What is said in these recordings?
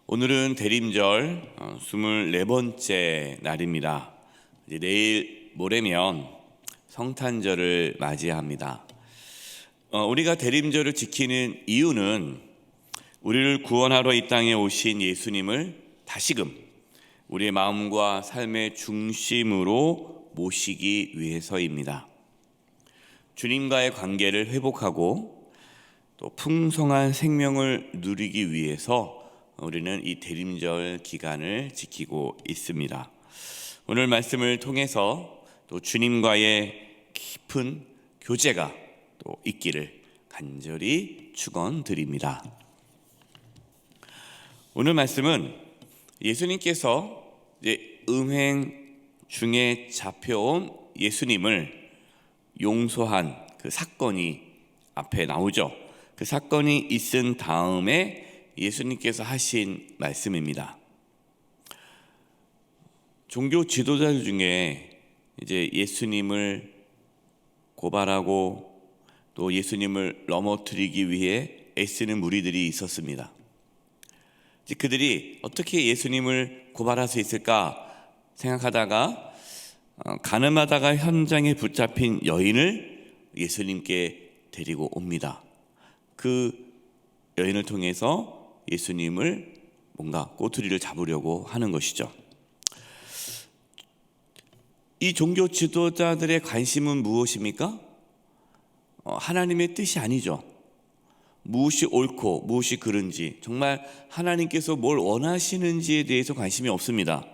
오늘은 대림절 24번째 날입니다. 이제 내일 모레면 성탄절을 맞이합니다. 우리가 대림절을 지키는 이유는 우리를 구원하러 이 땅에 오신 예수님을 다시금 우리의 마음과 삶의 중심으로 모시기 위해서입니다. 주님과의 관계를 회복하고 또 풍성한 생명을 누리기 위해서 우리는 이 대림절 기간을 지키고 있습니다. 오늘 말씀을 통해서 또 주님과의 깊은 교제가 또 있기를 간절히 축원드립니다. 오늘 말씀은 예수님께서 음행 중에 잡혀온 예수님을 용서한 그 사건이 앞에 나오죠. 그 사건이 있은 다음에 예수님께서 하신 말씀입니다. 종교 지도자들 중에 이제 예수님을 고발하고 또 예수님을 넘어뜨리기 위해 애쓰는 무리들이 있었습니다. 이제 그들이 어떻게 예수님을 고발할 수 있을까 생각하다가 가늠하다가 현장에 붙잡힌 여인을 예수님께 데리고 옵니다. 그 여인을 통해서 예수님을 뭔가 꼬투리를 잡으려고 하는 것이죠. 이 종교 지도자들의 관심은 무엇입니까? 하나님의 뜻이 아니죠. 무엇이 옳고 무엇이 그른지, 정말 하나님께서 뭘 원하시는지에 대해서 관심이 없습니다.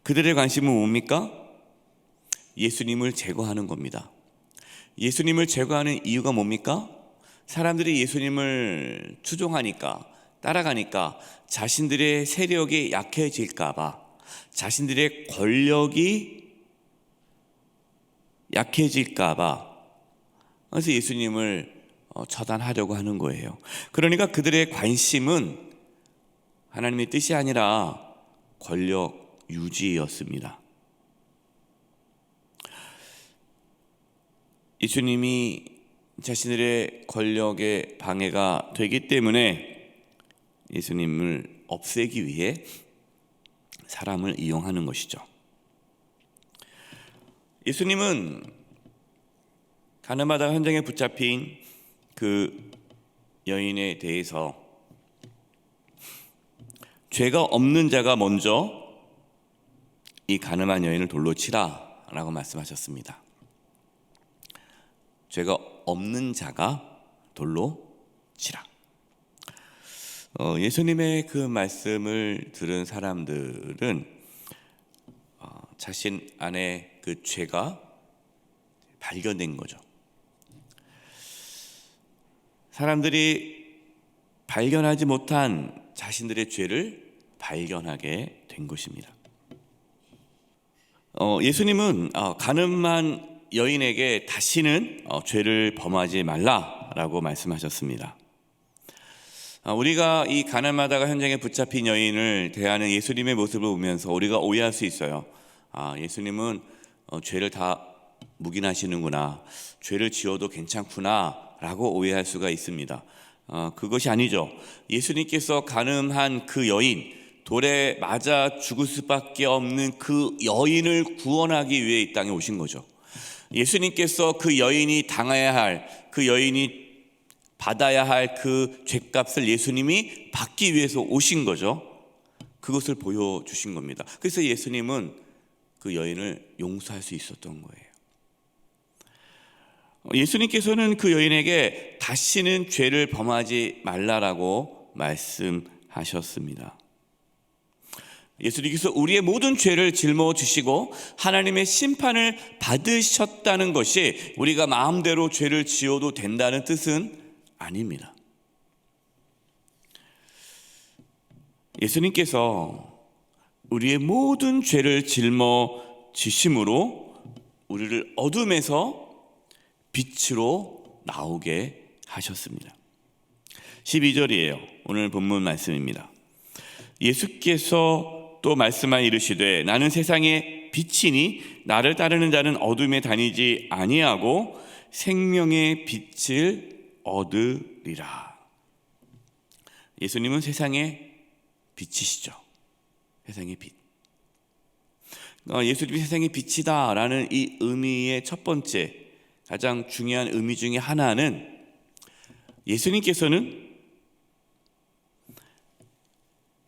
그들의 관심은 뭡니까? 예수님을 제거하는 겁니다. 예수님을 제거하는 이유가 뭡니까? 사람들이 예수님을 추종하니까, 따라가니까 자신들의 세력이 약해질까 봐, 자신들의 권력이 약해질까 봐, 그래서 예수님을 처단하려고 하는 거예요. 그러니까 그들의 관심은 하나님의 뜻이 아니라 권력 유지였습니다. 예수님이 자신들의 권력에 방해가 되기 때문에 예수님을 없애기 위해 사람을 이용하는 것이죠. 예수님은 가늠하다가 현장에 붙잡힌 그 여인에 대해서 죄가 없는 자가 먼저 이 가늠한 여인을 돌로 치라 라고 말씀하셨습니다. 죄가 없는 자가 돌로 치라. 예수님의 그 말씀을 들은 사람들은 자신 안에 그 죄가 발견된 거죠. 사람들이 발견하지 못한 자신들의 죄를 발견하게 된 것입니다. 예수님은 가늠한 여인에게 다시는 죄를 범하지 말라라고 말씀하셨습니다. 우리가 이 가늠하다가 현장에 붙잡힌 여인을 대하는 예수님의 모습을 보면서 우리가 오해할 수 있어요. 예수님은 죄를 다 묵인하시는구나, 죄를 지어도 괜찮구나 라고 오해할 수가 있습니다. 그것이 아니죠. 예수님께서 가늠한 그 여인, 돌에 맞아 죽을 수밖에 없는 그 여인을 구원하기 위해 이 땅에 오신 거죠. 예수님께서 그 여인이 당해야 할, 그 여인이 받아야 할 그 죗값을 예수님이 받기 위해서 오신 거죠. 그것을 보여주신 겁니다. 그래서 예수님은 그 여인을 용서할 수 있었던 거예요. 예수님께서는 그 여인에게 다시는 죄를 범하지 말라라고 말씀하셨습니다. 예수님께서 우리의 모든 죄를 짊어지시고 하나님의 심판을 받으셨다는 것이 우리가 마음대로 죄를 지어도 된다는 뜻은 아닙니다. 예수님께서 우리의 모든 죄를 짊어지심으로 우리를 어둠에서 빛으로 나오게 하셨습니다. 12절이에요. 오늘 본문 말씀입니다. 예수께서 또 말씀하여 이르시되 나는 세상의 빛이니 나를 따르는 자는 어둠에 다니지 아니하고 생명의 빛을 얻으리라. 예수님은 세상의 빛이시죠. 세상의 빛. 예수님이 세상의 빛이다라는 이 의미의 첫 번째, 가장 중요한 의미 중에 하나는 예수님께서는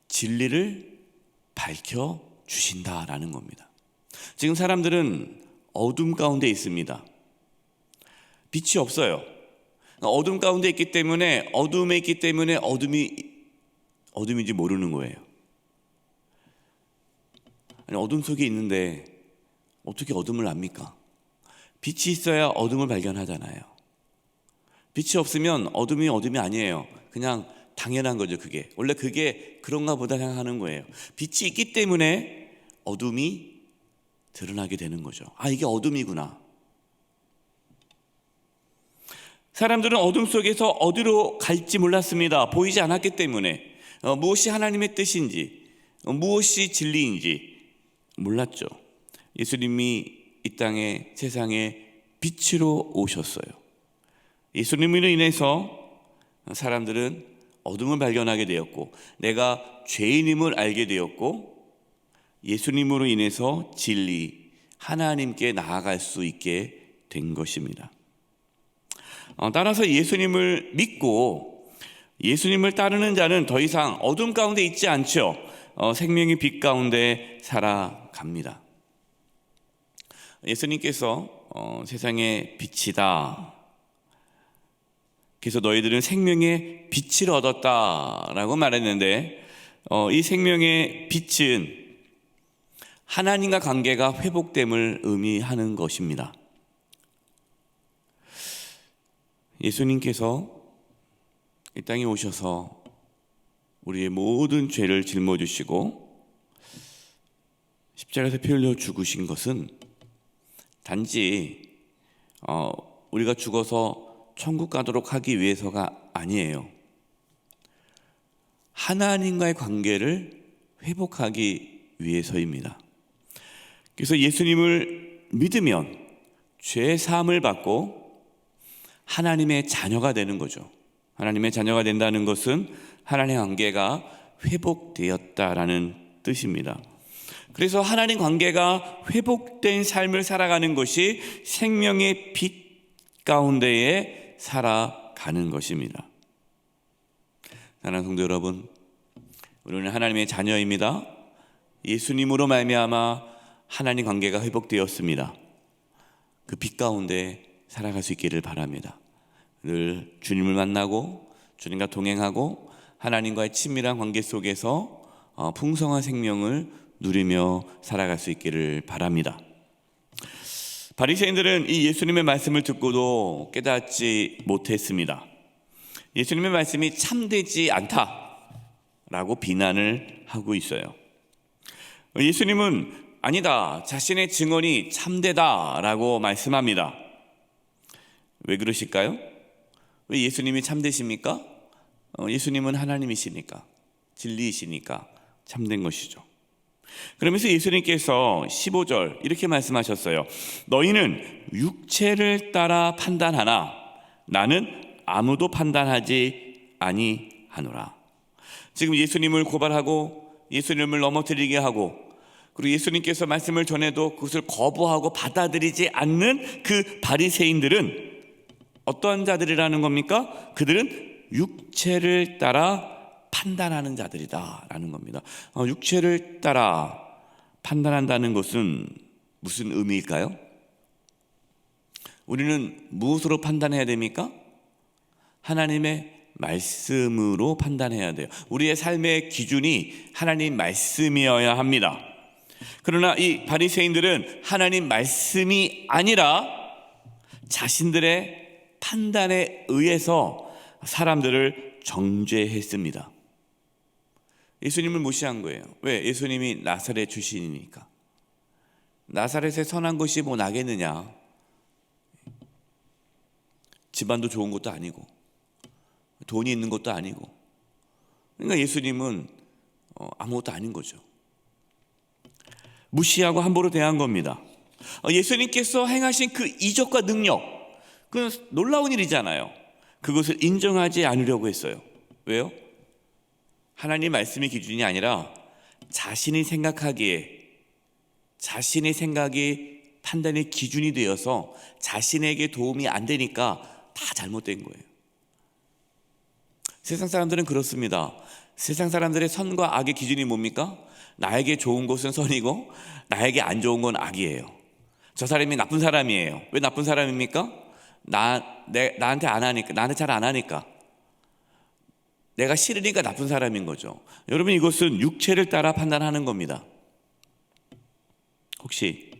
진리를 밝혀주신다라는 겁니다. 지금 사람들은 어둠 가운데 있습니다. 빛이 없어요. 어둠 가운데 있기 때문에, 어둠에 있기 때문에 어둠인지 모르는 거예요. 아니, 어둠 속에 있는데 어떻게 어둠을 압니까? 빛이 있어야 어둠을 발견하잖아요. 빛이 없으면 어둠이 아니에요. 그냥 당연한 거죠. 그게 원래 그게 그런가 보다 생각하는 거예요. 빛이 있기 때문에 어둠이 드러나게 되는 거죠. 아, 이게 어둠이구나. 사람들은 어둠 속에서 어디로 갈지 몰랐습니다. 보이지 않았기 때문에. 무엇이 하나님의 뜻인지, 무엇이 진리인지 몰랐죠. 예수님이 이 땅에, 세상에 빛으로 오셨어요. 예수님으로 인해서 사람들은 어둠을 발견하게 되었고, 내가 죄인임을 알게 되었고, 예수님으로 인해서 진리, 하나님께 나아갈 수 있게 된 것입니다. 따라서 예수님을 믿고 예수님을 따르는 자는 더 이상 어둠 가운데 있지 않죠. 생명의 빛 가운데 살아갑니다. 예수님께서 세상의 빛이다. 그래서 너희들은 생명의 빛을 얻었다라고 말했는데, 이 생명의 빛은 하나님과 관계가 회복됨을 의미하는 것입니다. 예수님께서 이 땅에 오셔서 우리의 모든 죄를 짊어지시고 십자가에서 피 흘려 죽으신 것은 단지 우리가 죽어서 천국 가도록 하기 위해서가 아니에요. 하나님과의 관계를 회복하기 위해서입니다. 그래서 예수님을 믿으면 죄 사함을 받고 하나님의 자녀가 되는 거죠. 하나님의 자녀가 된다는 것은 하나님의 관계가 회복되었다라는 뜻입니다. 그래서 하나님 관계가 회복된 삶을 살아가는 것이 생명의 빛 가운데에 살아가는 것입니다. 사랑하는 성도 여러분, 우리는 하나님의 자녀입니다. 예수님으로 말미암아 하나님 관계가 회복되었습니다. 그 빛 가운데 살아갈 수 있기를 바랍니다. 늘 주님을 만나고 주님과 동행하고 하나님과의 친밀한 관계 속에서 풍성한 생명을 누리며 살아갈 수 있기를 바랍니다. 바리새인들은 이 예수님의 말씀을 듣고도 깨닫지 못했습니다. 예수님의 말씀이 참되지 않다라고 비난을 하고 있어요. 예수님은 아니다, 자신의 증언이 참되다라고 말씀합니다. 왜 그러실까요? 왜 예수님이 참되십니까? 예수님은 하나님이시니까, 진리이시니까 참된 것이죠. 그러면서 예수님께서 15절 이렇게 말씀하셨어요. 너희는 육체를 따라 판단하나 나는 아무도 판단하지 아니하노라. 지금 예수님을 고발하고 예수님을 넘어뜨리게 하고, 그리고 예수님께서 말씀을 전해도 그것을 거부하고 받아들이지 않는 그 바리새인들은 어떠한 자들이라는 겁니까? 그들은 육체를 따라 판단하는 자들이다라는 겁니다. 육체를 따라 판단한다는 것은 무슨 의미일까요? 우리는 무엇으로 판단해야 됩니까? 하나님의 말씀으로 판단해야 돼요. 우리의 삶의 기준이 하나님 말씀이어야 합니다. 그러나 이 바리새인들은 하나님 말씀이 아니라 자신들의 판단에 의해서 사람들을 정죄했습니다. 예수님을 무시한 거예요. 왜? 예수님이 나사렛 출신이니까. 나사렛에 선한 것이 뭐 나겠느냐. 집안도 좋은 것도 아니고 돈이 있는 것도 아니고, 그러니까 예수님은 아무것도 아닌 거죠. 무시하고 함부로 대한 겁니다. 예수님께서 행하신 그 이적과 능력, 그건 놀라운 일이잖아요. 그것을 인정하지 않으려고 했어요. 왜요? 하나님 말씀이 기준이 아니라 자신이 생각하기에, 자신의 생각이 판단의 기준이 되어서 자신에게 도움이 안 되니까 다 잘못된 거예요. 세상 사람들은 그렇습니다. 세상 사람들의 선과 악의 기준이 뭡니까? 나에게 좋은 것은 선이고 나에게 안 좋은 건 악이에요. 저 사람이 나쁜 사람이에요. 왜 나쁜 사람입니까? 나한테 안 하니까, 나한테 잘 안 하니까, 내가 싫으니까 나쁜 사람인 거죠. 여러분, 이것은 육체를 따라 판단하는 겁니다. 혹시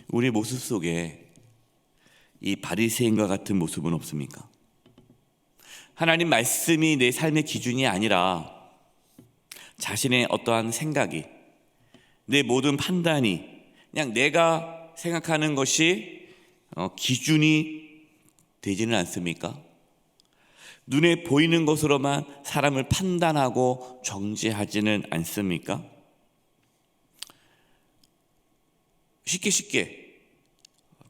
우리 모습 속에 이 바리새인과 같은 모습은 없습니까? 하나님 말씀이 내 삶의 기준이 아니라 자신의 어떠한 생각이, 내 모든 판단이 그냥 내가 생각하는 것이 기준이 되지는 않습니까? 눈에 보이는 것으로만 사람을 판단하고 정죄하지는 않습니까? 쉽게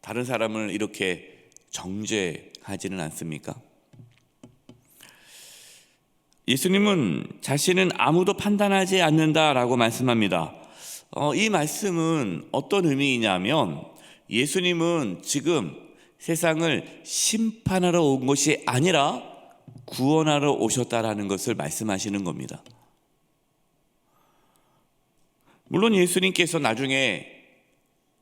다른 사람을 이렇게 정죄하지는 않습니까? 예수님은 자신은 아무도 판단하지 않는다라고 말씀합니다. 이 말씀은 어떤 의미이냐면, 예수님은 지금 세상을 심판하러 온 것이 아니라 구원하러 오셨다라는 것을 말씀하시는 겁니다. 물론 예수님께서 나중에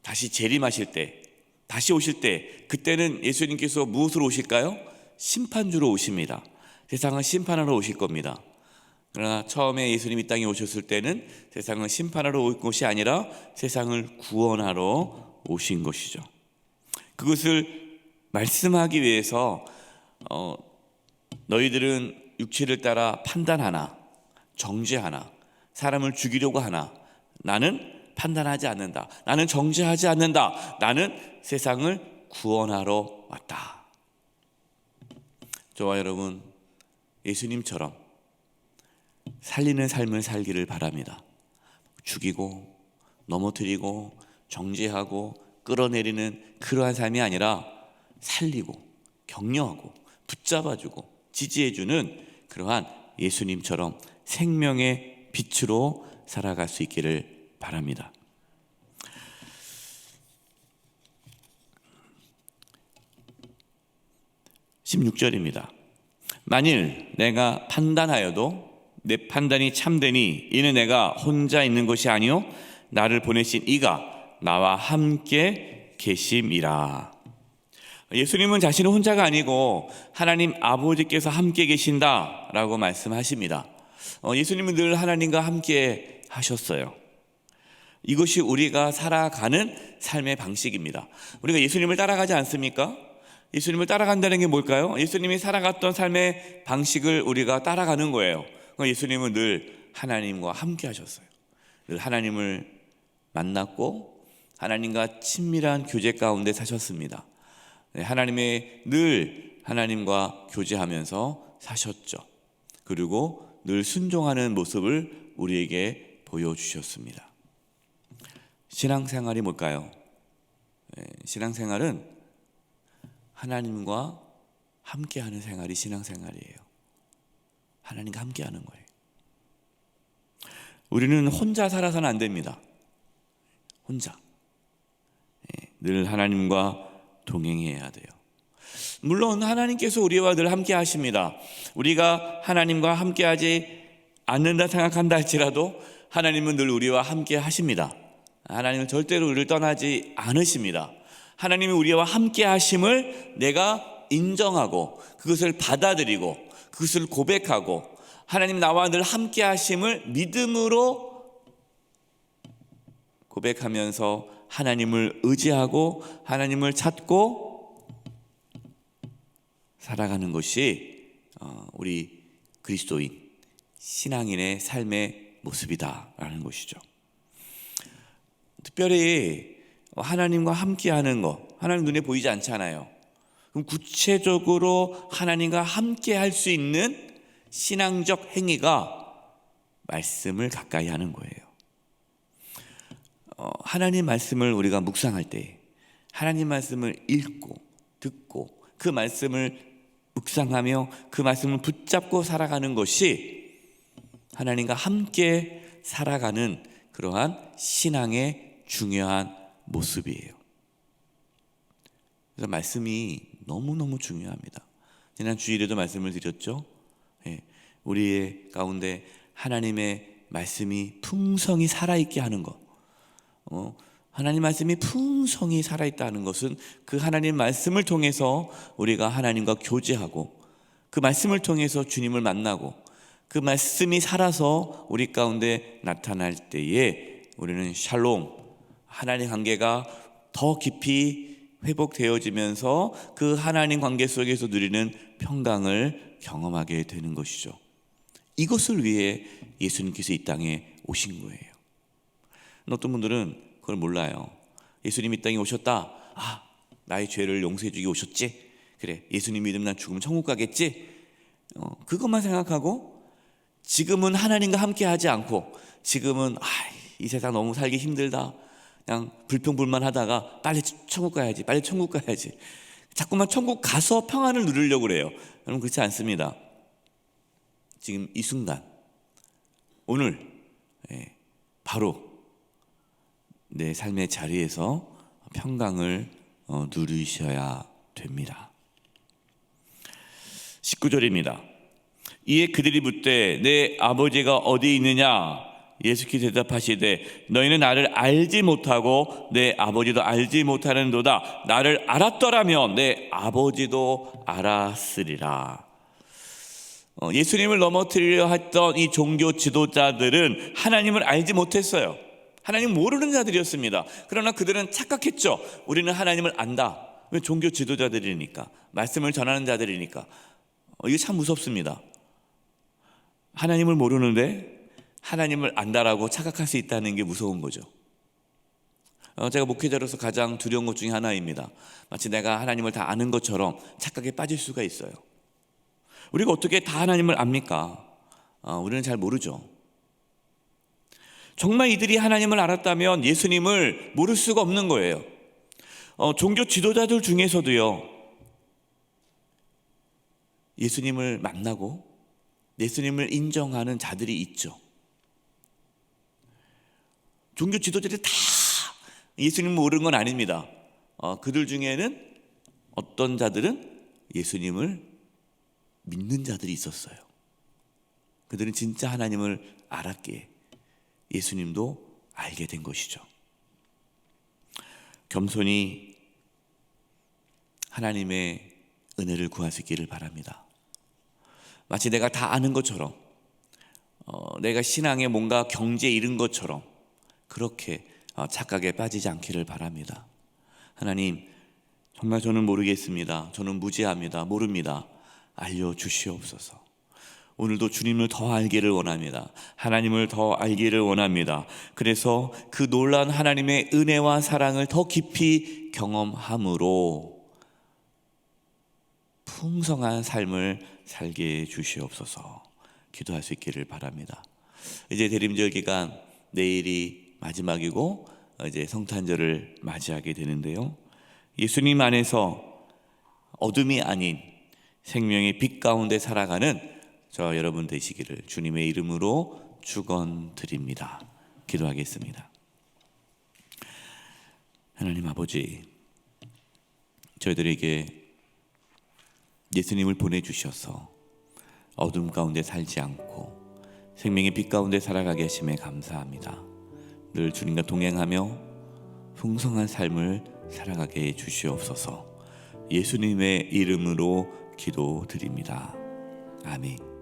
다시 재림하실 때, 다시 오실 때, 그때는 예수님께서 무엇으로 오실까요? 심판주로 오십니다. 세상을 심판하러 오실 겁니다. 그러나 처음에 예수님이 땅에 오셨을 때는 세상을 심판하러 올 것이 아니라 세상을 구원하러 오신 것이죠. 그것을 말씀하기 위해서 너희들은 육체를 따라 판단하나 정죄하나 사람을 죽이려고 하나 나는 판단하지 않는다. 나는 정죄하지 않는다. 나는 세상을 구원하러 왔다. 저와 여러분, 예수님처럼 살리는 삶을 살기를 바랍니다. 죽이고 넘어뜨리고 정죄하고 끌어내리는 그러한 삶이 아니라 살리고 격려하고 붙잡아주고 지지해주는 그러한 예수님처럼 생명의 빛으로 살아갈 수 있기를 바랍니다. 16절입니다. 만일 내가 판단하여도 내 판단이 참되니 이는 내가 혼자 있는 것이 아니요 나를 보내신 이가 나와 함께 계심이라. 예수님은 자신은 혼자가 아니고 하나님 아버지께서 함께 계신다라고 말씀하십니다. 예수님은 늘 하나님과 함께 하셨어요. 이것이 우리가 살아가는 삶의 방식입니다. 우리가 예수님을 따라가지 않습니까? 예수님을 따라간다는 게 뭘까요? 예수님이 살아갔던 삶의 방식을 우리가 따라가는 거예요. 예수님은 늘 하나님과 함께 하셨어요. 늘 하나님을 만났고 하나님과 친밀한 교제 가운데 사셨습니다. 늘 하나님과 교제하면서 사셨죠. 그리고 늘 순종하는 모습을 우리에게 보여주셨습니다. 신앙생활이 뭘까요? 신앙생활은 하나님과 함께하는 생활이 신앙생활이에요. 하나님과 함께하는 거예요. 우리는 혼자 살아서는 안 됩니다. 혼자. 늘 하나님과 동행해야 돼요. 물론 하나님께서 우리와 늘 함께 하십니다. 우리가 하나님과 함께하지 않는다 생각한다 할지라도 하나님은 늘 우리와 함께 하십니다. 하나님은 절대로 우리를 떠나지 않으십니다. 하나님이 우리와 함께 하심을 내가 인정하고 그것을 받아들이고 그것을 고백하고 하나님 나와 늘 함께 하심을 믿음으로 고백하면서 하나님을 의지하고 하나님을 찾고 살아가는 것이 우리 그리스도인 신앙인의 삶의 모습이다라는 것이죠. 특별히 하나님과 함께하는 것, 하나님 눈에 보이지 않잖아요. 그럼 구체적으로 하나님과 함께 할 수 있는 신앙적 행위가 말씀을 가까이 하는 거예요. 하나님 말씀을 우리가 묵상할 때 하나님 말씀을 읽고 듣고 그 말씀을 묵상하며 그 말씀을 붙잡고 살아가는 것이 하나님과 함께 살아가는 그러한 신앙의 중요한 모습이에요. 그래서 말씀이 너무너무 중요합니다. 지난 주일에도 말씀을 드렸죠. 우리의 가운데 하나님의 말씀이 풍성히 살아있게 하는 것, 하나님 말씀이 풍성히 살아있다는 것은 그 하나님 말씀을 통해서 우리가 하나님과 교제하고 그 말씀을 통해서 주님을 만나고 그 말씀이 살아서 우리 가운데 나타날 때에 우리는 샬롬, 하나님 관계가 더 깊이 회복되어지면서 그 하나님 관계 속에서 누리는 평강을 경험하게 되는 것이죠. 이것을 위해 예수님께서 이 땅에 오신 거예요. 어떤 분들은 그걸 몰라요. 예수님이 이 땅에 오셨다. 나의 죄를 용서해 주기 오셨지. 그래, 예수님 믿으면 난 죽으면 천국 가겠지. 그것만 생각하고 지금은 하나님과 함께 하지 않고 지금은 이 세상 너무 살기 힘들다, 그냥 불평불만하다가 빨리 천국 가야지, 빨리 천국 가야지, 자꾸만 천국 가서 평안을 누리려고 그래요. 여러분, 그렇지 않습니다. 지금 이 순간, 오늘 바로 내 삶의 자리에서 평강을 누리셔야 됩니다. 19절입니다. 이에 그들이 묻되 내 아버지가 어디 있느냐? 예수께서 대답하시되 너희는 나를 알지 못하고 내 아버지도 알지 못하는도다. 나를 알았더라면 내 아버지도 알았으리라. 예수님을 넘어뜨리려 했던 이 종교 지도자들은 하나님을 알지 못했어요. 하나님 모르는 자들이었습니다. 그러나 그들은 착각했죠. 우리는 하나님을 안다. 왜? 종교 지도자들이니까, 말씀을 전하는 자들이니까. 이게 참 무섭습니다. 하나님을 모르는데 하나님을 안다라고 착각할 수 있다는 게 무서운 거죠. 제가 목회자로서 가장 두려운 것 중에 하나입니다. 마치 내가 하나님을 다 아는 것처럼 착각에 빠질 수가 있어요. 우리가 어떻게 다 하나님을 압니까? 우리는 잘 모르죠. 정말 이들이 하나님을 알았다면 예수님을 모를 수가 없는 거예요. 종교 지도자들 중에서도요, 예수님을 만나고 예수님을 인정하는 자들이 있죠. 종교 지도자들이 다 예수님을 모르는 건 아닙니다. 그들 중에는 어떤 자들은 예수님을 믿는 자들이 있었어요. 그들은 진짜 하나님을 알았기에 예수님도 알게 된 것이죠. 겸손히 하나님의 은혜를 구할 수 있기를 바랍니다. 마치 내가 다 아는 것처럼, 내가 신앙에 뭔가 경지에 이른 것처럼 그렇게 착각에 빠지지 않기를 바랍니다. 하나님, 정말 저는 모르겠습니다. 저는 무지합니다. 모릅니다. 알려주시옵소서. 오늘도 주님을 더 알기를 원합니다. 하나님을 더 알기를 원합니다. 그래서 그 놀라운 하나님의 은혜와 사랑을 더 깊이 경험함으로 풍성한 삶을 살게 해주시옵소서. 기도할 수 있기를 바랍니다. 이제 대림절 기간, 내일이 마지막이고 이제 성탄절을 맞이하게 되는데요, 예수님 안에서 어둠이 아닌 생명의 빛 가운데 살아가는 저 여러분 되시기를 주님의 이름으로 축원드립니다. 기도하겠습니다. 하나님 아버지, 저희들에게 예수님을 보내주셔서 어둠 가운데 살지 않고 생명의 빛 가운데 살아가게 하심에 감사합니다. 늘 주님과 동행하며 풍성한 삶을 살아가게 해 주시옵소서. 예수님의 이름으로 기도드립니다. 아멘.